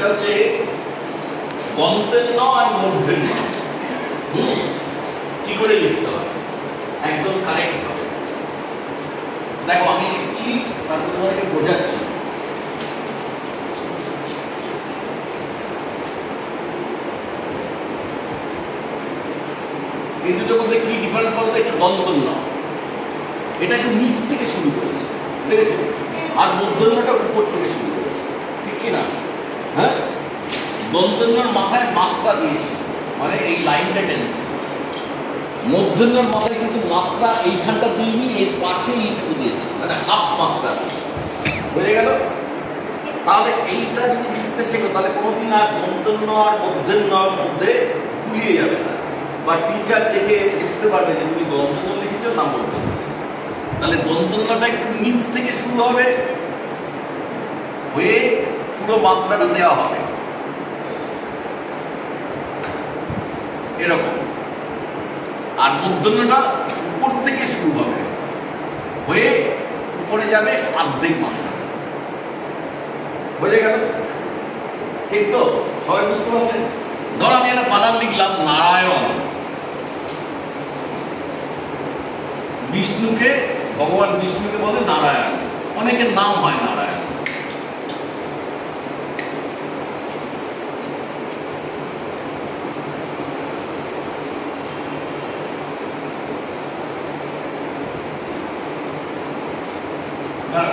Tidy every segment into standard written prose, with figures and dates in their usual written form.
এটা হচ্ছে দন্তেন্য আর মূর্ধন্য। কি করে লিখতে হয় একদম কারেক্ট হবে। দেখো আমি লিখছি, তারপর তোমাদেরকে বোঝাচ্ছি। এই দুটোর মধ্যে কি ডিফারেন্স বলতো? এটা দন্তন্য, এটা একটু নিচ থেকে শুরু করেছে, ঠিক আছে? আর মূর্ধন্যটা উপর থেকে শুরু করেছে, ঠিক কি না? হ্যাঁ, দন্তন্যর মাথায় মাত্রা দিয়েছি, মানে এই লাইনটা টেনেছি। মূর্ধন্যর মাথায় কিন্তু মাত্রা এইখানটা দিইনি, এর পাশে এইটুকু দিয়েছি, মানে হাফ মাত্রা দিয়েছি। বুঝে গেল? তাহলে এইটা যদি লিখতে শেখো তাহলে কোনোদিন আর দন্তন্য আর মূর্ধন্যর মধ্যে গুলিয়ে যাবে না, বা টিচার দেখে বুঝতে পারবে যে তুমি দন্তন্য লিখেছো না মূর্ধন্য। তাহলে দন্তন্যটা একটু নিচ থেকে শুরু হবে, হয়ে পুরো মাত্রাটা দেওয়া হবে এরকম। আর মূর্ধন্যটা উপর থেকে শুরু হবে, হয়ে উপরে যাবে অর্ধেক মাত্রা। বুঝে গেল? ঠিক তো? সবাই বুঝতে পারলেন? ধর আমি একটা বানান লিখলাম নারায়ণ। বিষ্ণুকে, ভগবান বিষ্ণুকে বলে নারায়ণ, অনেকের নাম হয় নারায়ণ।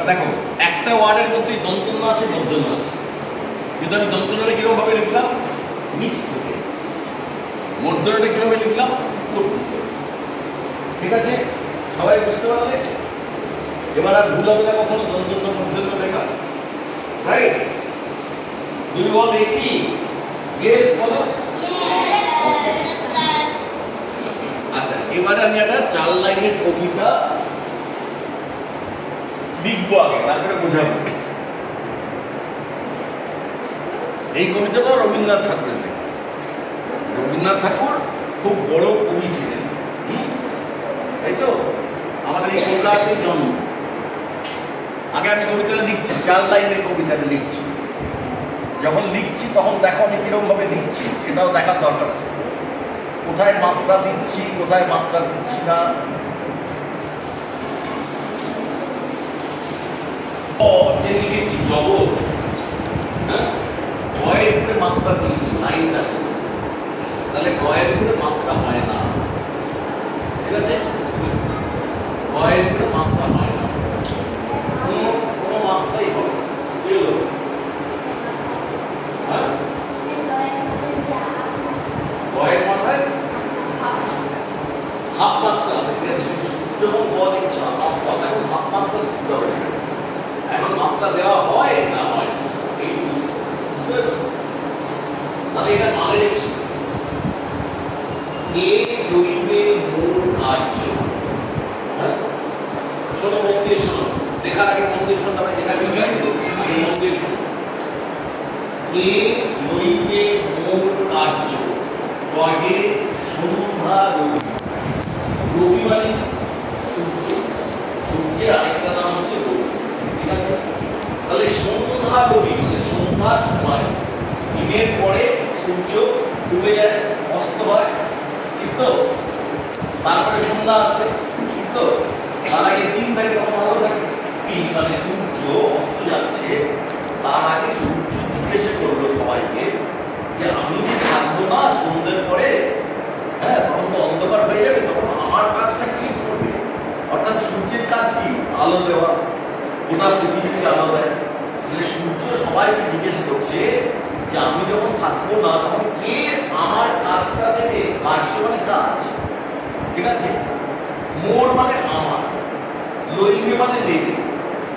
দেখো একটা ওয়ার্ডের মধ্যে দন্তন্য আছে, মূর্ধন্য আছে, কিন্তু আমি দন্তন্যটা কিরকম ভাবে লিখলাম? নিচ থেকে। মূর্ধন্যটা কিভাবে লিখলাম? উপর থেকে। ঠিক আছে? সবাই বুঝতে পারলে? এবার আর ভুল হবে না কখনো দন্তন্য মূর্ধন্য লেখা, right? Do you all agree? Yes বলো। আচ্ছা, এবারে আমি একটা 4 লাইনের কবিতা লিখবো আগে, তারপরে বোঝাবো। এই কবিতাটা রবীন্দ্রনাথ ঠাকুরের। রবীন্দ্রনাথ ঠাকুর খুব বড় কবি ছিলেন, তাই তো? আমাদের এই কলকাতাতেই জন্ম। আগে আমি কবিতাটা লিখছি, 4 লাইনের কবিতাটা লিখছি। যখন লিখছি তখন দেখো আমি কিরকম ভাবে লিখছি, সেটাও দেখার দরকার আছে। কোথায় মাত্রা দিচ্ছি, কোথায় মাত্রা দিচ্ছি না। লিখেছি জগৎ, হ্যাঁ, গয়ের উপরে মাত্রা দিইনি, নাই জানি, তাহলে গয়ের উপরে মাত্রা হয় না। ঠিক আছে? গয়ের উপরে মাত্রা হয় না, কোনো মাত্রাই হবে। কি হলো? হ্যাঁ, গয়ের মাথায় হাফ মাত্রা। যখন গ দিচ্ছ হাফ মাত্রা, এখন হাফ মাত্রা শিখতে হবে। এখন মাত্রা দেওয়া হয় না হয়, এই বুঝতে পারছো? তাহলে এটা মানে রেখেছি, কে লইবে মূল কার্য। হ্যাঁ, শোনো, মন দিয়ে শোনো, লেখার আগে মন দিয়ে শোনো, লেখা বিষয় মন দিয়ে শোনো। কে লইবে মূল কার্য, কহে সন্ধ্যা রবি। রবি মানে সূর্য, সূর্যের আরেকটা নাম হচ্ছে রবি। ঠিক আছে? তাহলে সন্ধ্যা রবি মানে সন্ধ্যার সময়, দিনের পরে সূর্য ডুবে যায়, অস্ত হয়, ঠিক তো? তারপরে সন্ধ্যা আসে, ঠিক তো? তার আগে দিন থাকে, তখন ভালো থাকে। মানে সূর্য অস্ত যাচ্ছে, তার আগে সূর্য জিজ্ঞেস করলো সবাইকে যে আমি যে থাকবো না সন্ধ্যের পরে, হ্যাঁ, তখন তো অন্ধকার হয়ে যাবে, তখন আমার কাজটা কি করবে? অর্থাৎ সূর্যের কাজ কি? আলো দেওয়া, গোটা পৃথিবীকে আলো দেয়। সূর্য সবাইকে জিজ্ঞেস করছে যে আমি যখন থাকবো না তখন কে আমার কাজটা নেবে? কার্য মানে কাজ, ঠিক আছে? মোর মানে আমার, লইবে মানে নেবে।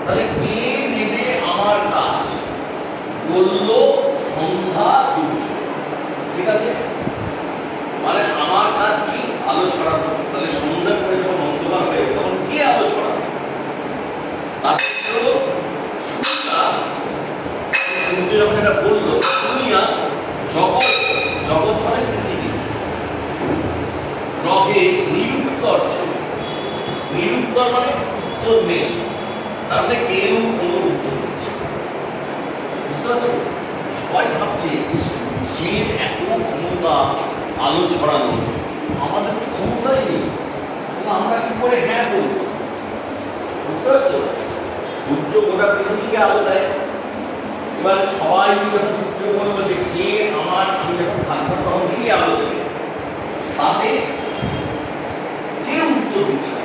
তাহলে কে নেবে আমার কাজ? বলল সন্ধ্যা সূর্য। ঠিক আছে? মানে আমার কাজ কি? আলো ছড়ানো। তাহলে সন্ধ্যার পরে যখন অন্ধকার হয়ে তখন কে আলো ছড়াবে? তারপর সূর্য যখন এটা বললো, দুনিয়া জগৎ, জগৎ মানে পৃথিবী, গ্রহে নিরুত্তর ছিল। নিরুত্তর মানে উত্তর নেই, তার মানে কেউ কোনো উত্তর দিচ্ছে। বুঝতে পারছো? সবাই সূর্যের এত ক্ষমতা আলো ছড়ানো, আমাদের তো ক্ষমতাই নেই, আমরা কি করে হ্যাঁ বলবো? বুঝতে পারছো? সূর্য গোটা পৃথিবীকে আলো দেয়। এবার সবাই যখন সূর্য বলবো যে কে আমি যখন থাকবো তখন কে আলো দেবে, তাতে কেউ উত্তর দিচ্ছে না।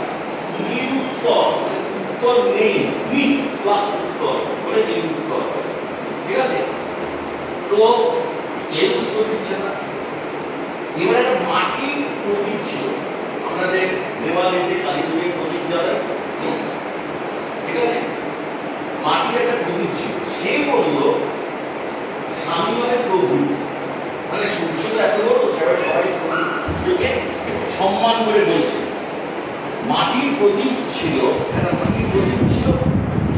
উত্তর নেই, প্লাস উত্তর বলে উত্তর, ঠিক আছে? তো কেউ উত্তর দিচ্ছে না। এবার একটা মাটির প্রদীপ ছিল, আমরা যে দেওয়ালিতে কালী পুজোয় প্রদীপ জ্বালাই, ঠিক আছে? মাটির একটা প্রদীপ ছিল। সে বলল স্বামী মানে প্রভু, মানে সূর্য তো এত বড়, সবাই সূর্যকে সম্মান করে বলছে। মাটির প্রদীপ ছিল, একটা মাটির প্রদীপ ছিল।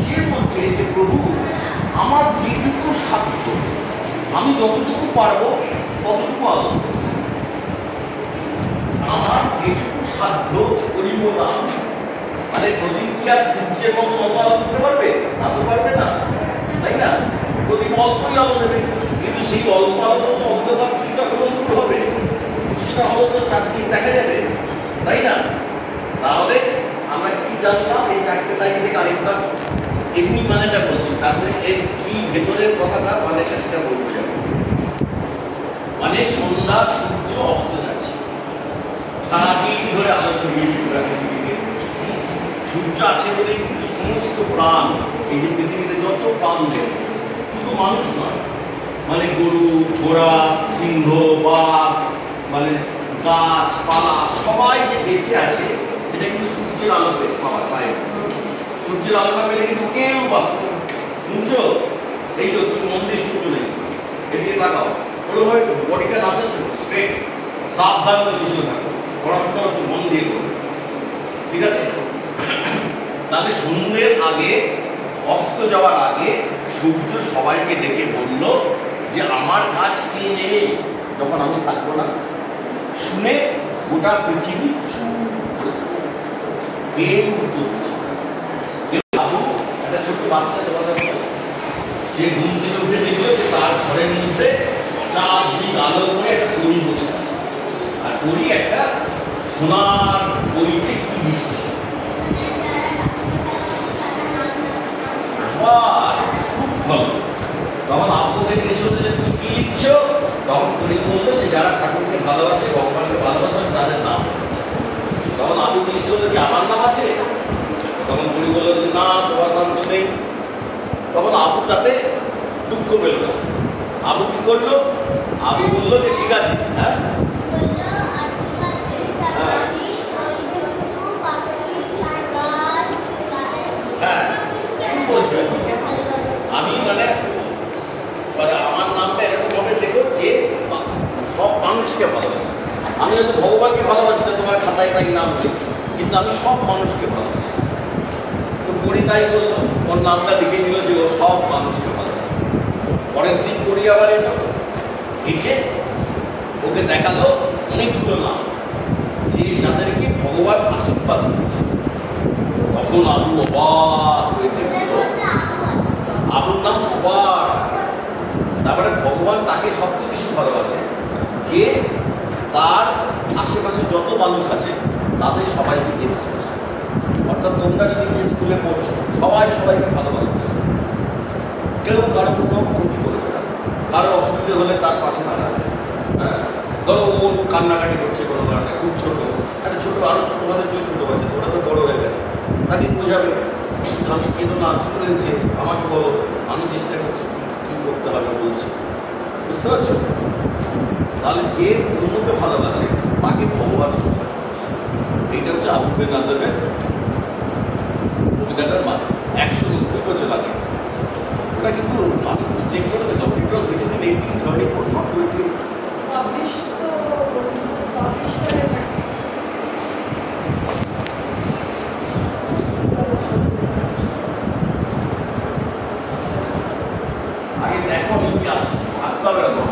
সে বলছে যে প্রভু, আমার যেটুকু সাধ্য, আমি যতটুকু পারবো ততটুকু আলো, আমার যেটুকু সাধ্য করিব না। মানে প্রদীপ কি আর সূর্যের মতো অত আলো দিতে পারবে? তা তো পারবে না, তাই না? প্রদীপ অল্পই আলো দেবে, কিন্তু সেই অল্প আলো তো অন্ধকার কিছুটা হলেও দূর হবে, কিছুটা হলেও তো চারদিক দেখা যাবে, তাই না? তাহলে আমরা কি জানলাম এই চারটে লাইন থেকে? আরেকটা এমনি মানেটা বলছি, তারপরে এর কি ভেতরের কথাটা মানেটা সেটা বলতে যাবো। মানে সন্ধ্যা সূর্য অস্ত যাচ্ছে, সারাদিন ধরে আলো ছড়িয়েছে পৃথিবীতে। সূর্য আসে বলেই কিন্তু সমস্ত প্রাণ, এই যে পৃথিবীতে যত প্রাণ দেয়, শুধু মানুষ নয়, মানে গরু, ঘোড়া, সিংহ, বাঘ, মানে গাছপালা, সবাই যে বেঁচে আছে এটা কিন্তু সূর্যের আলো পায়। সূর্যের আলোটা পেলে কিন্তু কেউ বাঁচবে না। শুনছো? এই তো তুমি মন দিয়ে সূর্য নেই, এদিকে তাকাও, ওরকমভাবে বডিটা না যাচ্ছ স্ট্রেট, সাবধান করে বসে থাকো, পড়াশোনা হচ্ছে মন দিয়ে করো, ঠিক আছে? তাহলে সন্ধ্যের আগে, অস্ত যাওয়ার আগে সূর্য সবাইকে ডেকে বলল যে আমার কাজ কে নেবে যখন আমি থাকবো না। শুনে গোটা পৃথিবী একটা ছোট্ট বাচ্চা যে ঘুম থেকে উঠে দেখলো যে তার ঘরের মধ্যে চারদিক আলো করে একটা পরী বসে আছে, আর পরী একটা সোনার বইতে কি লিখছে। খুব ভালো। তখন আপনাদের এসে যে তুমি কি লিখছো, তখন পরী বললো যে যারা ঠাকুরকে ভালোবাসে, ভগবানকে ভালোবাসেন তাদের নাম। তখন আবু জিজ্ঞেস করলো যে আমার নাম আছে? তখন পরী বললো যে না, তোমার নাম তো নেই। তখন আবু তাতে দুঃখ পেল না। আবু কি করলো? আবু বললো যে ঠিক আছে, হ্যাঁ হ্যাঁ কি বলছো, আমি মানে আমার নামটা এরকম ভাবে দেখো যে সব মানুষকে ভালোবাসি। আমি হয়তো ভগবানকে ভালোবাসি না, তোমার খাতায় তাই নাম নেই, কিন্তু আমি সব মানুষকে ভালোবাসি। তো পরি তাই বললো, ওর নামটা লিখে নিল যে ও সব মানুষকে ভালোবাসে। পরের দিন পরি আবার এলো, এসে ওকে দেখালো অনেকগুলো নাম যে যাদেরকে ভগবান আশীর্বাদ করেছে। তখন আবু অবাক হয়েছে, আবুর নাম সবার। তারপরে ভগবান তাকে সবচেয়ে বেশি ভালোবাসে যে তার আশেপাশে যত মানুষ আছে তাদের সবাইকে যে ভালোবাসে। অর্থাৎ তোমরা যদি যে স্কুলে পড়ছো সবাই সবাইকে ভালোবাসে, কেউ কারো কোনো ক্ষতি করবে না, কারো অসুবিধে হলে তার পাশে দাঁড়াবে। হ্যাঁ, ধরো ওর কান্নাকাটি করছে কোনো কারণে, খুব ছোটো, একটা ছোটো আরও ছোটো বাচ্চা, ছোটো বাচ্চা, ওরা তো বড়ো হয়ে গেছে, তাকে বোঝাবে আমি কিন্তু না কি করেছে আমাকে বলো, আমি চেষ্টা করছি কী করতে হবে বলছি। বুঝতে পারছো? তাহলে যে অন্যকে ভালোবাসে তাকে ভগবান শুনতে ভালোবাসে। এইটা হচ্ছে আবু বকর নাদরের কবিতাটার মানে 190 বছর আগে। ওটা কিন্তু আমি চেক করে দেখলাম, ইট ওয়াজ রিটেন ইন 1834, নট 20। আগে দেখো আমি কি আসছি, ভাবতে হবে না।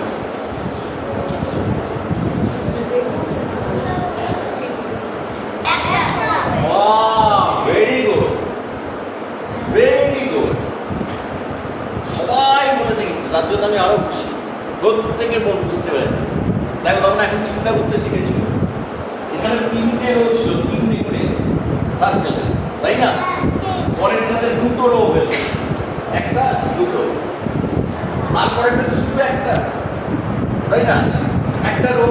ভেরি গুড, ভেরি গুড, সবাই বলেছে কিন্তু তার জন্য আমি আরো খুশি। প্রত্যেকে বুঝতে পেরেছে। দেখো তখন এখন চিন্তা করতে শিখেছিল। এখানে 3টে রো ছিল, 3টে করে সার্কেলে, তাই না? পরেরটাতে 2টো রো হয়েছে, একটা 2টো, তারপরেরটাতে শুধু একটা, তাই না? একটা রো।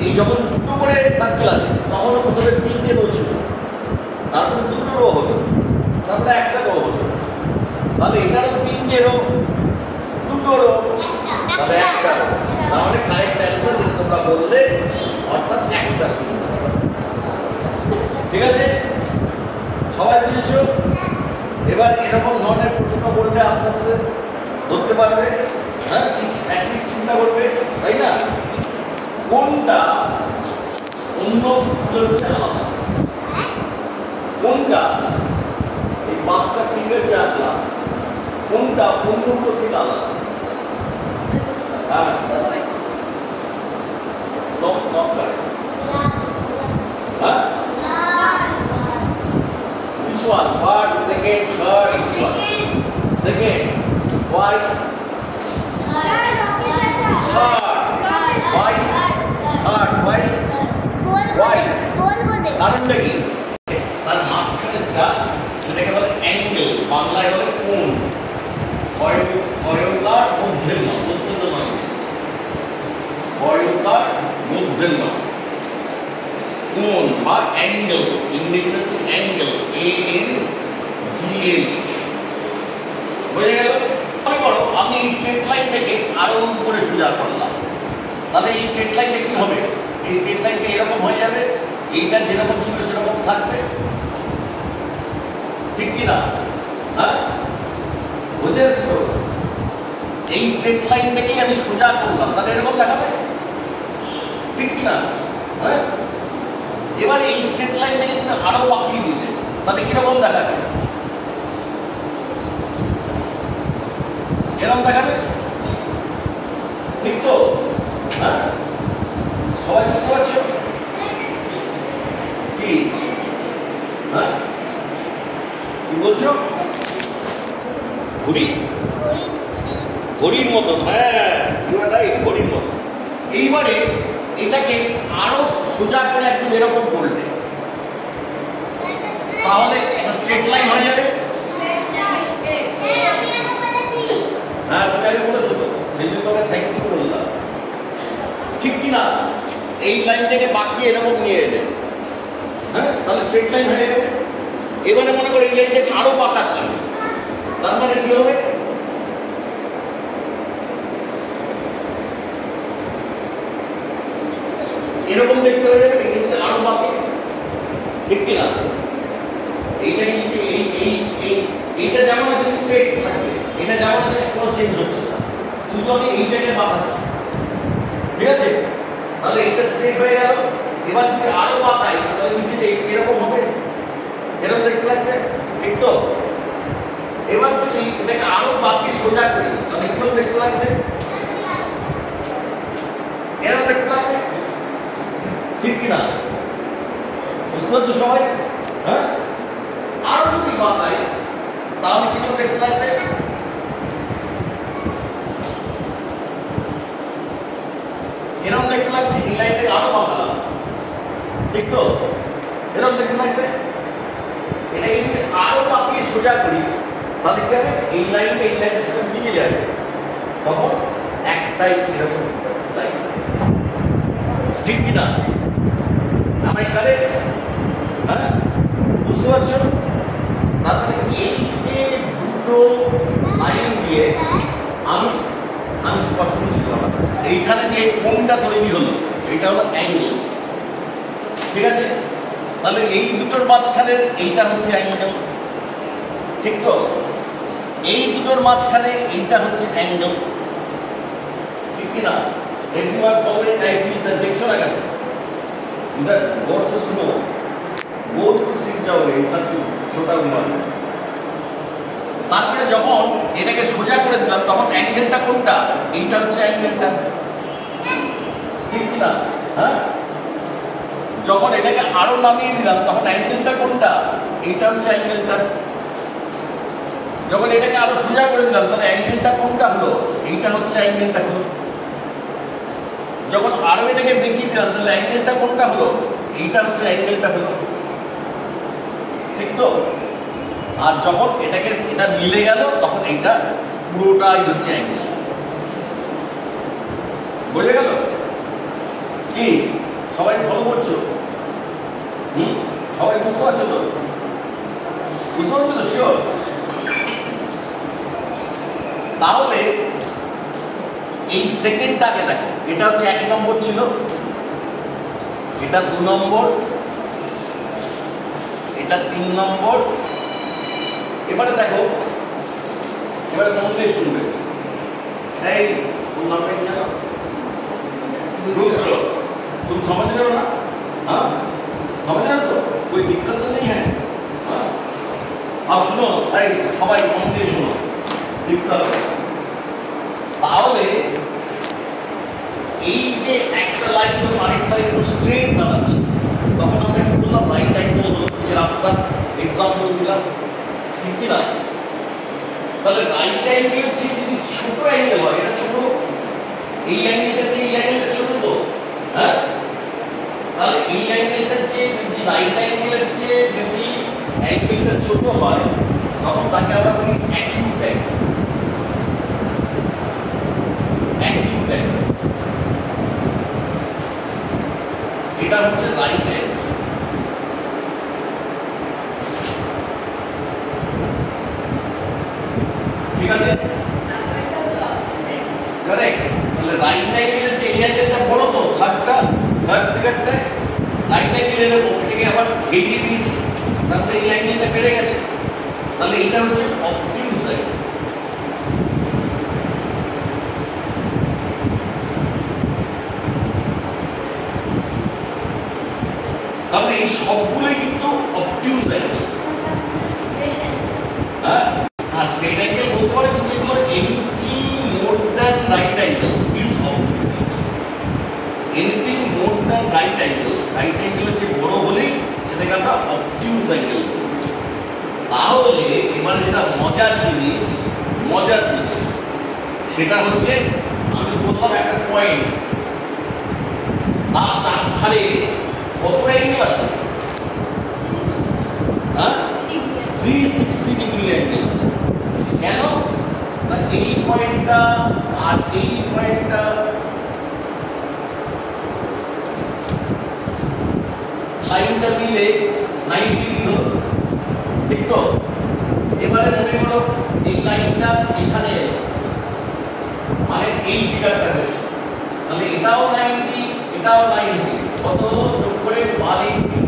এই যখন 2টো করে সার্কেল আছে তখন প্রথমে 3টে রো ছিল, তারপরে 2টো রো হলো, তারপরে একটা রো হলো। তাহলে এটারও 3টে রো, 2টো রো, তাহলে একটা রো। তাহলে কারেক্ট অ্যান্সার যেটা তোমরা বললে, অর্থাৎ একটা শূন্য। ঠিক আছে, সবাই বুঝেছো? এবার এরকম ধরনের প্রশ্ন বললে আস্তে আস্তে ধরতে পারবে। হ্যাঁ, অ্যাটলিস্ট চিন্তা করবে, তাই না? কোনটা অন্য সূত্র হচ্ছে আলাদা, কোনটা এই 5টা ফিঙ্গার যে আঁকলাম কোনটা অন্যগুলো থেকে আলাদা? হ্যাঁ, নট কারেক্ট। হ্যাঁ, which one? First, second, third, which one? Second. Why? Third. Why? Third. Why? Why? কারণটা কি? তার মাঝখানেরটা সেটাকে বলে অ্যাঙ্গেল, বাংলায় বলে কোণ। অয়তার মধ্যের নয়, অয়তার মধ্যের নয়, কোণ বা অ্যাঙ্গেল। ইংরেজিতে হচ্ছে অ্যাঙ্গেল, ANGL। বুঝে গেল? মনে করো আমি এই স্ট্রেট লাইনটাকে আরো উপরে সোজা করলাম, তাহলে এই স্ট্রেট লাইনটা কি হবে? এই স্ট্রেট লাইনটা এরকম হয়ে যাবে, এইটা যেরকম ছিল সেরকম থাকবে, ঠিক কিনা? হ্যাঁ, বুঝে গেছো? এই স্ট্রেট লাইনটাকেই আমি সোজা করলাম, তাহলে এরকম দেখাবে, ঠিক কিনা? হ্যাঁ, এবার এই স্ট্রেট লাইনটাকে তুমি আরো বাঁকিয়ে দিতে, তাহলে কিরকম দেখাবে? এরকম দেখাবে, ঠিক তো? হ্যাঁ, সবাই বুঝতে পারছো কি? হ্যাঁ, কি বলছো? ঘড়ির মতন। হ্যাঁ, ঘড়ির মতন। এইবারে এটাকে আরো সোজা করে একদম এরকম করলে তাহলে স্ট্রেট লাইন হয়ে যাবে। হ্যাঁ, তুমি আগে বলেছো তো, সেই জন্য তোমাকে থ্যাংক ইউ বললাম, ঠিক কিনা? এই লাইনটাকে বাঁকিয়ে এরকম নিয়ে এলে, হ্যাঁ, তাহলে স্ট্রেট লাইন হয়ে যাবে। এবারে মনে করো এই লাইনটাকে আরো বাঁকাচ্ছি, তার মানে কি হবে? এরকম দেখতে হয়ে যাবে, কিন্তু আরো বাঁকে, ঠিক কিনা? এইটা কিন্তু এইটা যেমন আছে স্ট্রেট থাকবে, এটা যেমন আছে কোনো চেঞ্জ হচ্ছে না, শুধু আমি এইটাকে বাঁকাচ্ছি, ঠিক আছে? তাহলে এটা স্ট্রেট হয়ে গেল। এবার যদি আরো বাঁকাই তাহলে নিচে এরকম হবে, এরকম দেখতে লাগবে, ঠিক তো? এবার যদি এটাকে আরো বাঁকিয়ে সোজা করি তাহলে এরকম দেখতে লাগবে, এরকম দেখতে লাগবে, ঠিক কিনা? বুঝতে পারছো সবাই? হ্যাঁ, আরো যদি বাঁকাই তাহলে কিরকম দেখতে লাগবে? এরকম দেখতে লাগবে। এই লাইনটাকে আরো বাঁকালাম, ঠিক তো? এরকম দেখতে লাগবে। এটা এই আরো বাঁকিয়ে সোজা করি তাহলে কি হবে? এই লাইনটা এই লাইনের সঙ্গে মিলে যাবে, তখন একটাই এরকম লাইন, ঠিক কিনা? আমার কারেক্ট? হ্যাঁ, বুঝতে পারছো? তারপরে এই যে দুটো লাইন দিয়ে আমি স্পষ্ট ছিলাম, এইখানে যে কোণটা তৈরি হলো এটা হলো অ্যাঙ্গেল, ঠিক আছে? তাহলে এই দুটোর মাঝখানে এইটা হচ্ছে অ্যাঙ্গেল, ঠিক তো? এই দুটোর মাঝখানে এইটা হচ্ছে অ্যাঙ্গেল, ঠিক কিনা? এভরিওয়ান ফলোইং আইডিয়া দেখছো না কেন? इधर गौर से सुनो, बहुत कुछ सीख जाओगे इतना छोटा उम्र में। তারপরে যখন এটাকে সোজা করে দিলাম তখন অ্যাঙ্গেলটা কোনটা? এইটা হচ্ছে অ্যাঙ্গেলটা, ঠিক কিনা? হ্যাঁ, যখন এটাকে আরো নামিয়ে দিলাম তখন অ্যাঙ্গেলটা কোনটা? এইটা হচ্ছে অ্যাঙ্গেলটা, যখন এটাকে আরো সোজা করে দিলাম তাহলে অ্যাঙ্গেলটা কোনটা হলো? এইটা হচ্ছে অ্যাঙ্গেলটা হলো। যখন আরো এটাকে বেঁকিয়ে দিলাম তাহলে অ্যাঙ্গেলটা কোনটা হলো? এইটা হচ্ছে অ্যাঙ্গেলটা হলো, ঠিক তো? আর যখন এটা মিলে গেল তখন এইটা পুরোটাই হচ্ছে অ্যাঙ্গেল। বুঝে গেল কি? সবাই ফলো করছো? সবাই বুঝতে পারছো তো? বুঝতে পারছো তো? শিওর? তাহলে এই সেকেন্ডটাকে দেখো, এটা হচ্ছে 1 নম্বর ছিল, এটা 2 নম্বর, এটা 3 নম্বর। এবারে দেখো, এবারে মন দিয়ে শুনবে। এই কোন নামটা কি জানো? रुद्र। तुम समझ रहे हो ना? हाँ, समझ रहे हो तो? कोई दिक्कत तो नहीं है? हाँ? अब सुनो, भाई सबाई मन দিয়ে শুনো, দিকটা তাহলে এই যে একটা লাইন তো আরেকটা লাইন স্ট্রেট দাঁড়াচ্ছে, তখন আমরা কি বললাম? রাইট অ্যাঙ্গেল হলো, যে রাস্তা এক্সাম্পল দিলাম, ঠিক কি না? তাহলে রাইট অ্যাঙ্গেল হচ্ছে যদি ছোট অ্যাঙ্গেল হয়, এটা ছোট, এই অ্যাঙ্গেলটা যে এই অ্যাঙ্গেলটা ছোট তো, হ্যাঁ? তাহলে এই অ্যাঙ্গেলটা যে যদি রাইট অ্যাঙ্গেলের চেয়ে যদি অ্যাঙ্গেলটা ছোট হয় তখন তাকে আমরা বলি অ্যাকিউট অ্যাঙ্গেল। অ্যাকিউট অ্যাঙ্গেল, এটা হচ্ছে রাইট অ্যাঙ্গেল। ঠিক আছে? কারেক্ট। তাহলে রাইট অ্যাঙ্গেলের যে এই অ্যাঙ্গেলটা বড় তো, থার্ড ফিগারটা রাইট অ্যাঙ্গেলে নেবো, এটাকে আবার এগিয়ে দিয়েছি, তারপরে এই অ্যাঙ্গেলটা বেড়ে গেছে, তাহলে এটা হচ্ছে অবটিউজ অ্যাঙ্গেল। তাহলে এই সবগুলোই কিন্তু অবটিউজ অ্যাঙ্গেল। হ্যাঁ, আর স্ট্রেট অ্যাঙ্গেল বলতে পারে, কিন্তু এগুলো anything more than right angle is obtuse. Anything more than right angle, right angle হচ্ছে বড় হলেই সেটাকে আমরা অবটিউজ অ্যাঙ্গেল বলি। তাহলে এবারে যেটা মজার জিনিস সেটা হচ্ছে, আমি বললাম একটা পয়েন্ট, তার চারধারে কত অ্যাঙ্গেল আছে? হ্যাঁ, 360 ডিগ্রি অ্যাঙ্গেল আছে। কেন? এই পয়েন্টটা আর এই পয়েন্টটা লাইনটা মিলে 90 ডিগ্রি হলো, ঠিক তো? এবারে মনে করো এই লাইনটা এখানে এলো, মানে এই ফিগারটা হয়েছে, তাহলে এটাও 90, এটাও 90, কত যোগ করে 180,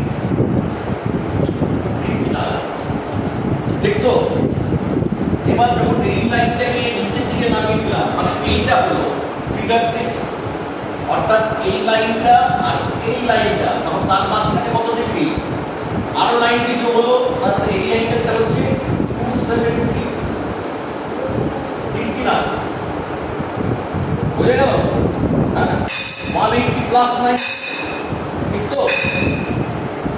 ঠিক তো? এবার যখন এই লাইনটাকে নিচের দিকে নামিয়ে দিলাম, মানে এইটা হলো ফিগার 6, অর্থাৎ এই লাইনটা আর এই লাইনটা, তখন তার মাঝখানে কত ডিগ্রি? আরো 90 ডিগ্রি হলো, তাহলে এই অ্যাঙ্গেলটা হচ্ছে 270, ঠিক কি না? বুঝে গেল? হ্যাঁ, 180 প্লাস 9, ঠিক তো?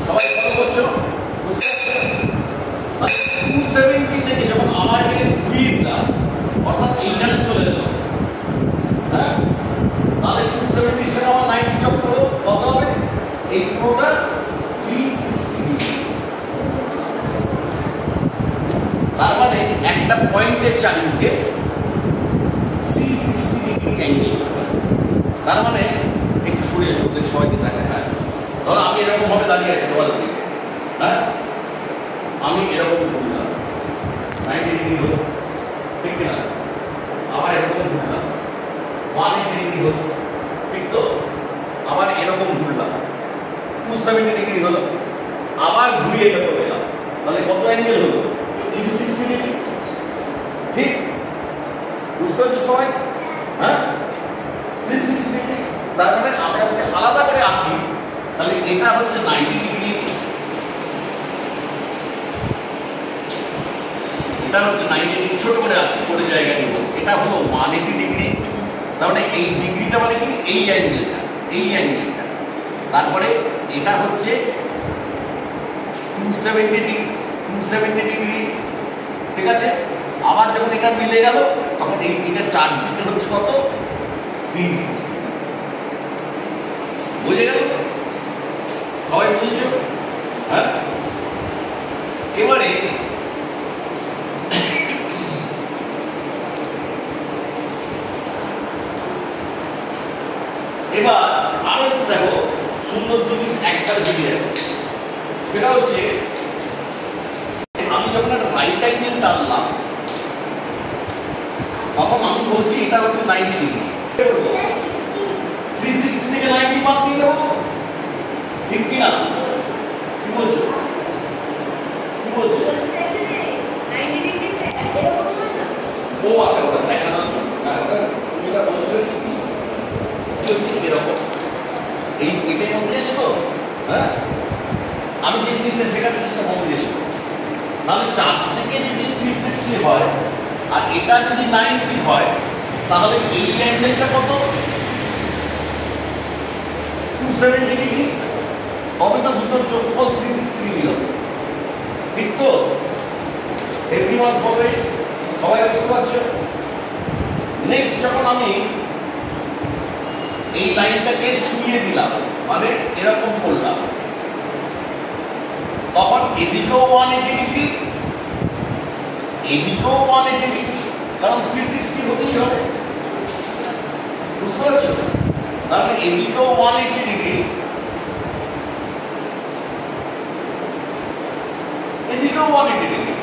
সবাই ফলো করছো? বুঝতে পারছো? 270 থেকে যখন আবার এটাকে ঘুরিয়ে দিলাম, অর্থাৎ এইখানে চলে এলো, হ্যাঁ, তাহলে 270 সঙ্গে আমার 90 যোগ করো, কত হবে? এই পুরোটা 360 ডিগ্রি। তার মানে একটা পয়েন্টের চারিদিকে 360 ডিগ্রি অ্যাঙ্গেল। তার মানে একটু সরে এসো, সবাই দিন থাকে। হ্যাঁ, ধরো আমি এরকম ভাবে দাঁড়িয়ে আছি তোমাদের দিকে, হ্যাঁ, আমি এরকম ঘুরলাম, 90 ডিগ্রি হলো, ঠিক কিনা? আবার এরকম ঘুরলাম, 180 ডিগ্রি হলো, ঠিক তো? আবার এরকম ঘুরলাম, 270 ডিগ্রি হলো, আবার ঘুরিয়ে এরকম এলাম, তাহলে কত অ্যাঙ্গেল হলো? 360 ডিগ্রি, ঠিক? বুঝতে পারছো সবাই? হ্যাঁ, 360 ডিগ্রি। তার মানে আমরা যদি আলাদা করে আঁকি তাহলে এটা হচ্ছে 90 ডিগ্রি, এটা হচ্ছে 90 ডিগ্রি, ছোট করে আছে, করে জায়গা নিব, এটা হলো 180 ডিগ্রি। তাহলে এই ডিগ্রিটা মানে কি? এই অ্যাঙ্গেলটা, এই অ্যাঙ্গেলটা। তারপরে এটা হচ্ছে 270 ডিগ্রি, ঠিক আছে? আবার যখন এটা মিলে গেল তখন এটা চারদিকে হচ্ছে কত 360। বুঝে গেল? সবাই বুঝেছ? হ্যাঁ, এবারে এবার আরো একটু দেখো সুন্দর জিনিস একটা শিখে যাবে। সেটা হচ্ছে আমি যখন একটা রাইট অ্যাঙ্গেল টানলাম তখন আমি বলছি এটা হচ্ছে 90 ডিগ্রি। 360 থেকে 90 বাদ দিয়ে দেবো, ঠিক কিনা? কি বলছো? কি বলছো? ও আচ্ছা, ওটা দেখানোর জন্য না, ওটা যেটা বলছো ঠিকই চলছে এরকম। এটাই মধ্যে এসে তো, হ্যাঁ, আমি যে জিনিসটা শেখাচ্ছি সেটা মনে দিয়েছি। তাহলে চারদিকে যদি 360 হয় আর এটা যদি 90 হয় তাহলে এই অ্যাঙ্গেলটা কত? 270 ডিগ্রি। তবে তো দুটোর যোগফল 360 ডিগ্রি হবে, ঠিক তো? Everyone follow? সবাই বুঝতে পারছো? নেক্সট যখন আমি এই লাইনটাকে শুইয়ে দিলাম, মানে এরকম করলাম, তখন এদিকেও 180 ডিগ্রি, এদিকেও 180 ডিগ্রি, কারণ 360 হতেই হবে। বুঝতে পারছো? তাহলে এদিকেও 180 ডিগ্রি, এদিকেও 180 ডিগ্রি,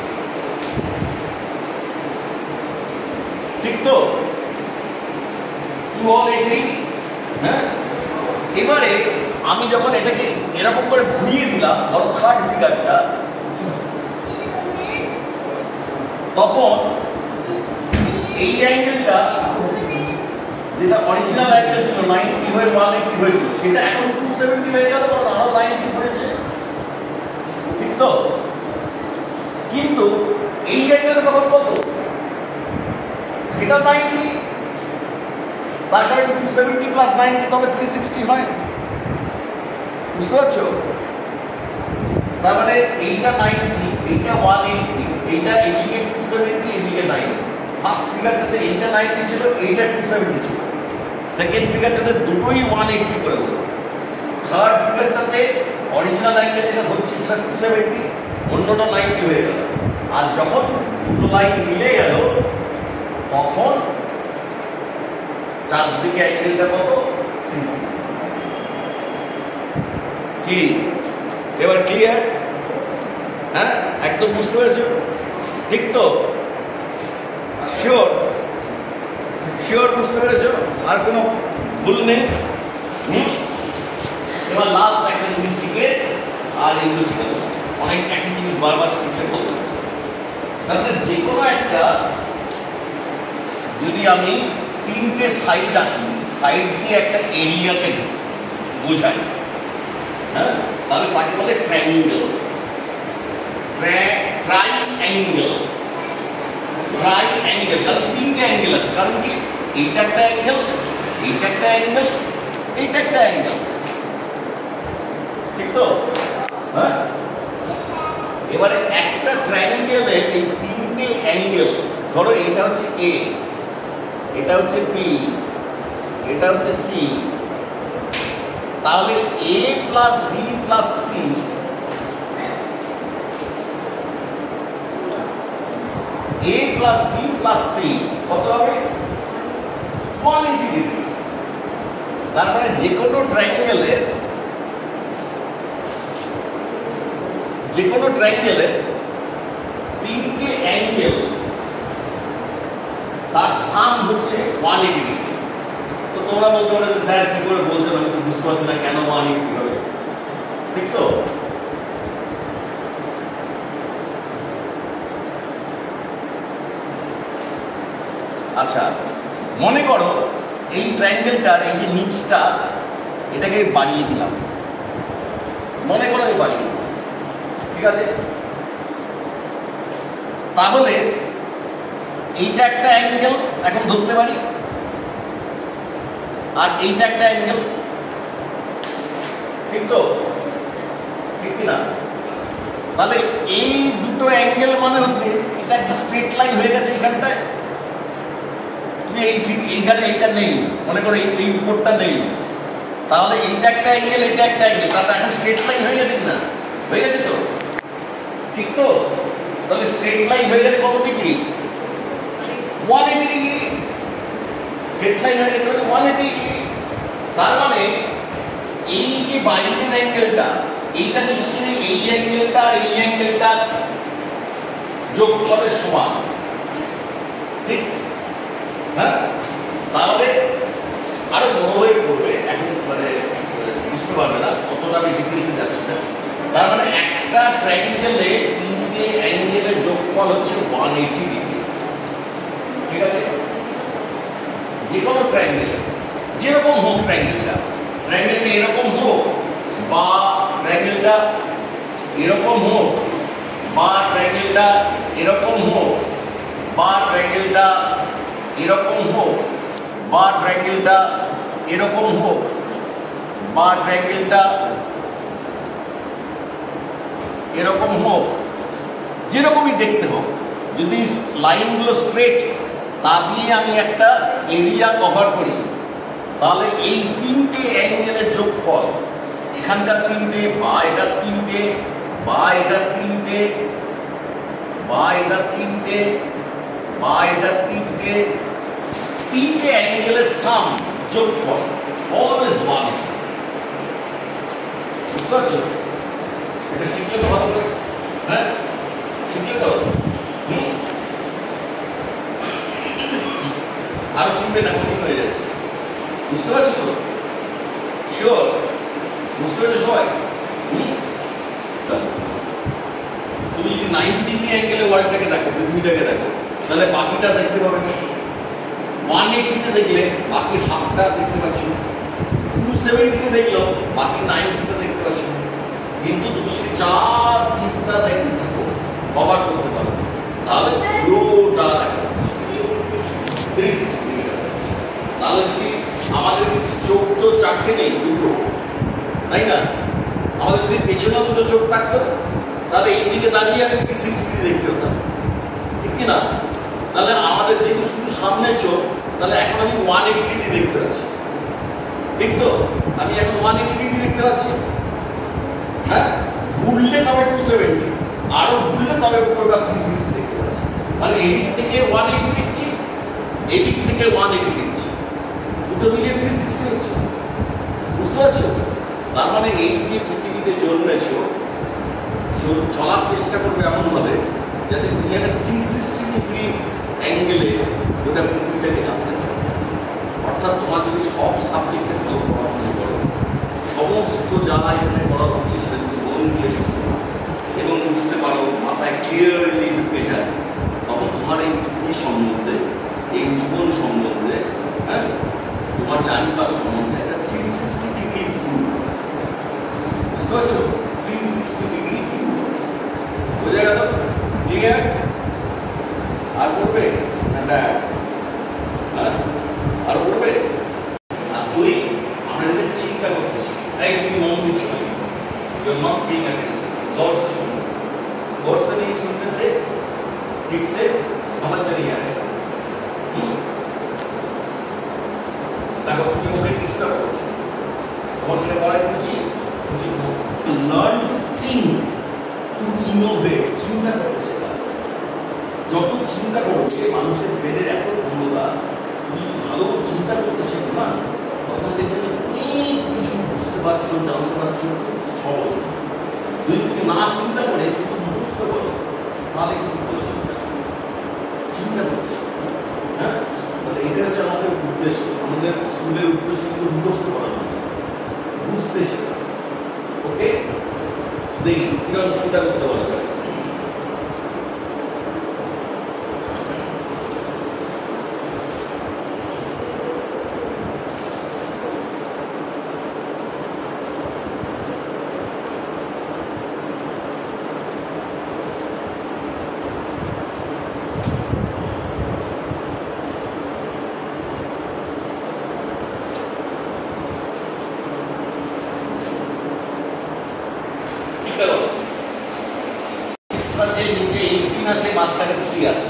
ঠিক তো? You all agree? হ্যাঁ, এবারে আমি যখন এটাকে এরকম করে ঘুরিয়ে দিলাম, ধরো থার্ড ফিগারটা, তখন এই অ্যাঙ্গেলটা যেটা অরিজিনাল অ্যাঙ্গেল ছিল 90 হয়ে 180 হয়েছিল, সেটা এখন 270 হয়ে গেল, কারণ আরো 90 হয়েছে, ঠিক তো? কিন্তু এই অ্যাঙ্গেল তখন কত? এটা 90, তার কারণে 270 প্লাস 90 তবে 360 হয়। বুঝতে পারছো? তার মানে এইটা 90, এইটা 180, এইটা এদিকে 270, এদিকে 90। ফার্স্ট ফিগারটাতে এইটা 90 ছিল, এইটা 270 ছিল। সেকেন্ড ফিগারটাতে দুটোই 180 করে হলো। থার্ড ফিগারটাতে অরিজিনাল অ্যাঙ্গেল যেটা হচ্ছে সেটা 270, অন্যটা 90 হয়ে গেল। আর যখন দুটো লাইন মিলে গেল তখন চারদিকে অ্যাঙ্গেলটা কত? 360। কি এবার ক্লিয়ার? হ্যাঁ, একদম বুঝতে পেরেছো? ঠিক তো? শিওর? শিওর বুঝতে পেরেছো? আর কোনো ভুল নেই? এবার লাস্ট একটা জিনিস শিখে আর এগুলো শিখে দেবো। অনেক একই জিনিস বারবার শিখে বলবো। তাহলে যে কোনো একটা যদি আমি তিনটে সাইড আঁকি, সাইড দিয়ে একটা এরিয়াকে বোঝাই, হ্যাঁ, তাহলে তাকে বলে ট্রায়াঙ্গেল। ট্রাইঅ্যাঙ্গেল, ট্রাইঅ্যাঙ্গেল, কারণ তিনটে অ্যাঙ্গেল আছে। কারণ কি? এইটা একটা অ্যাঙ্গেল, এইটা একটা অ্যাঙ্গেল, এইটা একটা অ্যাঙ্গেল, ঠিক তো? হ্যাঁ, এবারে একটা ট্রায়াঙ্গেলে এই তিনটে অ্যাঙ্গেল, ধরো এটা হচ্ছে এ, এটা হচ্ছে বি, এটা হচ্ছে সি, তাহলে এ প্লাস বি প্লাস সি এ প্লাস বি প্লাস সি কত হবে? 180 ডিগ্রি। তার মানে যে কোনো ট্রায়াঙ্গেলে তিনটে অ্যাঙ্গেল তার সাম হচ্ছে 180 ডিগ্রি। তো তোমরা বলতে পারো যে স্যার কি করে বলছেন, আমি তো বুঝতে পারছি না কেন 180 হবে, ঠিক তো? আচ্ছা, মনে করো এই ট্রায়াঙ্গেলটার এই যে নিচটা, এটাকে বাড়িয়ে দিলাম, মনে করো আমি বাড়িয়ে দিলাম, ঠিক আছে? তাহলে এইটা একটা অ্যাঙ্গেল এখন ধরতে পারি, আর এইটা একটা অ্যাঙ্গেল, ঠিক তো? ঠিক কিনা? তাহলে এই দুটো অ্যাঙ্গেল মানে হচ্ছে এটা একটা স্ট্রেট লাইন হয়ে গেছে এইখানটায়। তুমি এইখানে এইটা নেই, মনে করো এই উপরটা নেই, তাহলে এইটা একটা অ্যাঙ্গেল, এটা একটা অ্যাঙ্গেল, তারপর এখন স্ট্রেট লাইন হয়ে গেছে কিনা? হয়ে গেছে তো, ঠিক তো? তাহলে স্ট্রেট লাইন হয়ে গেলে কত ডিগ্রি? 180 ডিগ্রি। স্ট্রেট লাইন হয়ে গেছে 180 ডিগ্রি। তার মানে এই যে বাইরের অ্যাঙ্গেলটা, এইটা নিশ্চয়ই এই অ্যাঙ্গেলটা আর এই অ্যাঙ্গেলটা যোগফলের সমান, ঠিক? হ্যাঁ, তাহলে আরো বড় হয়ে পড়বে, এখন মানে বুঝতে পারবে না, কতটা আমি ডিটেলসে যাচ্ছি না। তার মানে একটা ট্রায়াঙ্গেলে তিনটে অ্যাঙ্গেলের যোগফল হচ্ছে 180 ডিগ্রি, ঠিক আছে? যে কোনো ট্রায়াঙ্গেলে, যেরকম হোক ট্রায়াঙ্গেলটা এরকম হোক, বা ট্রায়াঙ্গেলটা এরকম হোক, বা ট্রায়াঙ্গেলটা এরকম হোক, বা ট্রায়াঙ্গেলটা এরকম হোক, বা ট্রায়াঙ্গেলটা এরকম হোক, বা ট্রায়াঙ্গেলটা এরকম হোক, যেরকমই দেখতে হোক, যদি লাইনগুলো স্ট্রেট, তা দিয়ে আমি একটা এরিয়া কভার করি, তাহলে এই তিনটে অ্যাঙ্গেলের যোগফল, এখানকার তিনটে, বা এটার তিনটে, বা এটার তিনটে, বা এটার তিনটে, বা এটার তিনটে, তিনটে অ্যাঙ্গেলের সাম যোগফল অলওয়েজ 180। বুঝতে পারছো? এটা শিখলে তো ভালো করে, হ্যাঁ শিখলে তো। আরো শিখবে না, কঠিন হয়ে যাচ্ছে। বুঝতে পারছো তো? শিওর? বুঝতে পারছো সবাই? তুমি যদি 90 ডিগ্রি অ্যাঙ্গেলে ওয়ার্ল্ডটাকে দেখো, পৃথিবীটাকে দেখো, তাহলে বাকিটা দেখতে পাবে না। 180-তে দেখলে বাকি হাফটা দেখতে পাচ্ছ, 270-তে দেখলেও বাকি 90-টা দেখতে পাচ্ছ। কিন্তু তুমি যদি চার দিকটা দেখতে থাকো, কভার করতে পারো, তাহলে পুরোটা দেখা যাচ্ছে 360 ডিগ্রি। তাহলে যদি আমাদের চোখ তো চারটে নেই, দুটো, তাই না? আমাদের যদি পেছনে দুটো চোখ থাকতো, তাহলে এই দিকে দাঁড়িয়ে আমি 360 ডিগ্রি দেখতে হতাম, ঠিক কি না? তাহলে আমাদের যেহেতু শুধু সামনে চোখ, তাহলে এখন আমি 180 ডিগ্রি দেখতে পাচ্ছি, ঠিক তো? আমি এখন 180 ডিগ্রি দেখতে পাচ্ছি। হ্যাঁ, ঘুরলে তবে 270, আরো ঘুরলে তবে পুরোটা 360 দেখতে পাচ্ছি। মানে এদিক থেকে 180 দেখছি, এদিক থেকে 180 দেখছি, দুটো মিলিয়ে 360 হচ্ছে। বুঝতে পারছো? তার মানে এই যে পৃথিবীতে জন্মেছো, চলার চেষ্টা করবে এমনভাবে যাতে তুমি একটা 360 ডিগ্রি অ্যাঙ্গেলে গোটা পৃথিবীটাকে জানতে পারো। অর্থাৎ তোমার যদি সব সাবজেক্টে ভালো পড়াশোনা করো, সমস্ত যা এখানে পড়া হচ্ছে সেটা যদি মন দিয়ে শুনো এবং বুঝতে পারো, মাথায় ক্লিয়ারলি ঢুকে যায়, তখন তোমার এই পৃথিবী সম্বন্ধে, এই জীবন সম্বন্ধে, হ্যাঁ, তোমার চারিপাশ সম্বন্ধে একটা 360 ডিগ্রি ভিউ। বুঝতে পারছো? 360 ডিগ্রি ভিউ বোঝা গেল? ক্লিয়ার? আর করবে? আর করবে? আর তুই আমাদের চিন্তা করতেছি, তাই তুমি মন দিচ্ছ না, you are not paying attention. गौर से सुनो, गौर से नहीं सुनने से ठीक से समझ में नहीं आएगा। देखो তুমি ওকে ডিস্টার্ব করছো, তোমার সাথে পড়াই উচিত learn to think, to innovate. চিন্তা করতে শেখা, যত চিন্তা করবে মানুষের ব্রেনের এত ক্ষমতা, তুমি যদি ভালো চিন্তা করতে শেখো না, তখন দেখবে অনেক কিছু বুঝতে পারছো, জানতে পারছো, সহজ। যদি তুমি না চিন্তা করে শুধু মুখস্থ করো, তাহলে কিন্তু ভালো চিন্তা করছো। হ্যাঁ, তাহলে এটা হচ্ছে আমাদের উদ্দেশ্য। আমাদের স্কুলের উদ্দেশ্য কিন্তু মুখস্থ করা নয়, বুঝতে শেখা। ওকে, দেখি কিরকম চিন্তা করতে বলা যায়। নিচে 18 আছে, মাঝখানে 3 60 আছে,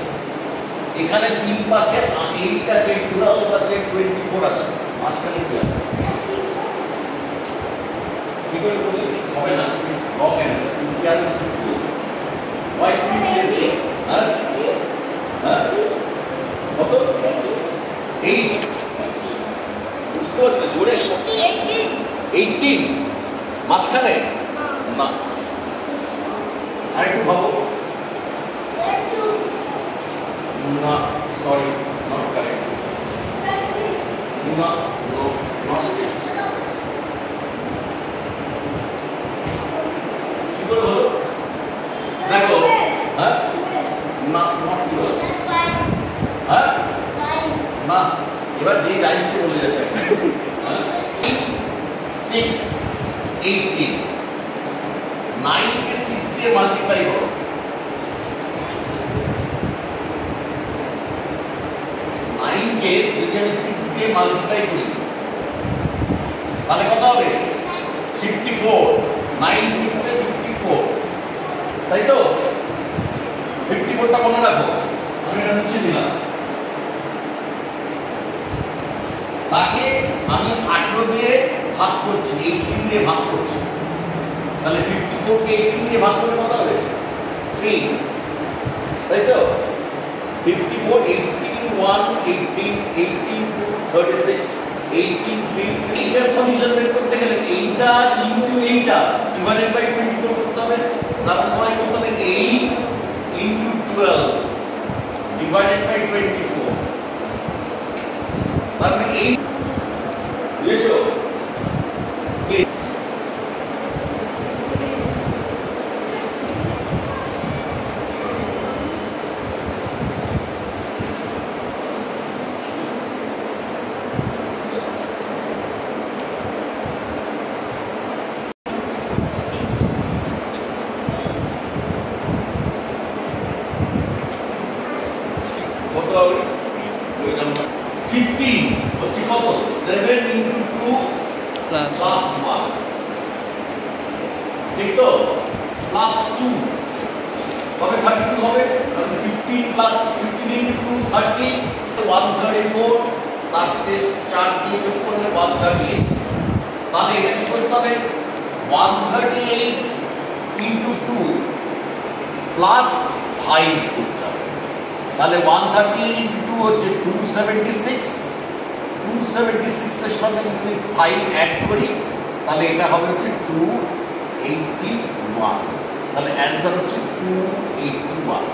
এখানে তিন পাশে 8 আছে, 12 আছে, 24 আছে, মাঝখানে কি আছে? কি করে বললে 6 হবে না? Wrong answer. তুমি কি আর why do you say 6? হ্যাঁ হ্যাঁ কত? 8 বুঝতে পারছি না, জোরে 18 মাঝখানে না, আর একটু ভাবো না, সরি নট কারেক্ট, না নো নট 6 কি করে হলো দেখো, হ্যাঁ না নট ইউর, হ্যাঁ না, এবার যে যাইছে বলে যাচ্ছে 6 18 9 কে 6 দিয়ে মাল্টিপ্লাই করো, 9 কে যদি আমি 6 দিয়ে মাল্টিপ্লাই করি তাহলে কত হবে? 54, 9 6 এ 54, তাই তো? 54টা মনে রাখো, আমি এটা মুছে দিলাম। তাকে আমি 18 দিয়ে ভাগ করছি, 18 দিয়ে ভাগ করছি, তাহলে 54 কে 18 দিয়ে ভাগ করলে কত হবে? 3, তাই তো? 54 18 1 18 18 2 36 18 3 এইটার সলিউশন বের করতে গেলে এইটা ইনটু এইটা ডিভাইডেড বাই 24 করতে হবে, তারপর তোমায় করতে হবে 8 ইনটু 12 ডিভাইডেড বাই 24, তারপরে 8 বুঝেছো? কত হবে? ওই নাম্বার 15 হচ্ছে কত? 7 ইনটু 2 প্লাস 1, ঠিক তো? প্লাস 2 তবে 32 হবে, তাহলে 15 প্লাস 15 ইনটু 2 30, 134 লাস্টে 4 দিয়ে যোগ করলে 138, তাহলে এটা কি করতে হবে? 138 ইনটু 2 প্লাস 5 করতে হবে, তাহলে 138 ইনটু 2 হচ্ছে 276, 276 এর সঙ্গে যদি 5 অ্যাড করি তাহলে এটা হবে হচ্ছে 281, তাহলে অ্যান্সার হচ্ছে 281,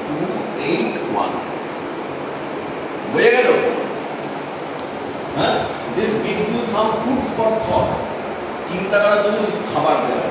281 হয়ে গেল। হ্যাঁ, this gives you some food for thought, চিন্তা করার জন্য কিছু খাবার দেওয়া।